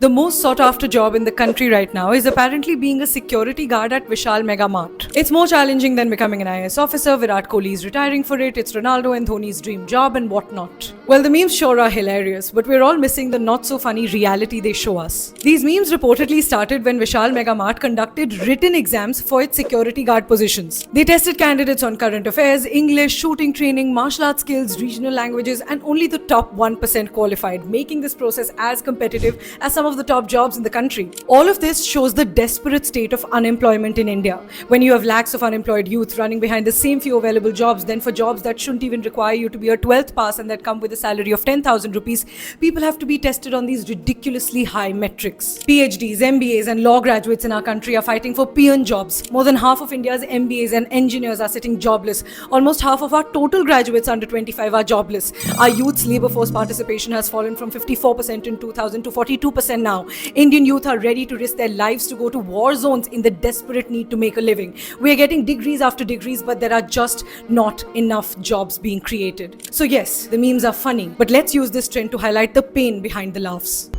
The most sought after job in the country right now is apparently being a security guard at Vishal Mega Mart. It's more challenging than becoming an IAS officer. Virat Kohli is retiring for it. It's Ronaldo and Dhoni's dream job and whatnot. Well, the memes sure are hilarious, but we're all missing the not so funny reality they show us. These memes reportedly started when Vishal Mega Mart conducted written exams for its security guard positions. They tested candidates on current affairs, English, shooting training, martial arts skills, regional languages, and only the top 1% qualified, making this process as competitive as some of the top jobs in the country. All of this shows the desperate state of unemployment in India. When you have lakhs of unemployed youth running behind the same few available jobs, then for jobs that shouldn't even require you to be a 12th pass and that come with a salary of 10,000 rupees, people have to be tested on these ridiculously high metrics. PhDs, MBAs, and law graduates in our country are fighting for peon jobs. More than half of India's MBAs and engineers are sitting jobless. Almost half of our total graduates under 25 are jobless. Our youth's labor force participation has fallen from 54% in 2000 to 42% now. Indian youth are ready to risk their lives to go to war zones in the desperate need to make a living. We are getting degrees after degrees, but there are just not enough jobs being created. So yes, the memes are funny, but let's use this trend to highlight the pain behind the laughs.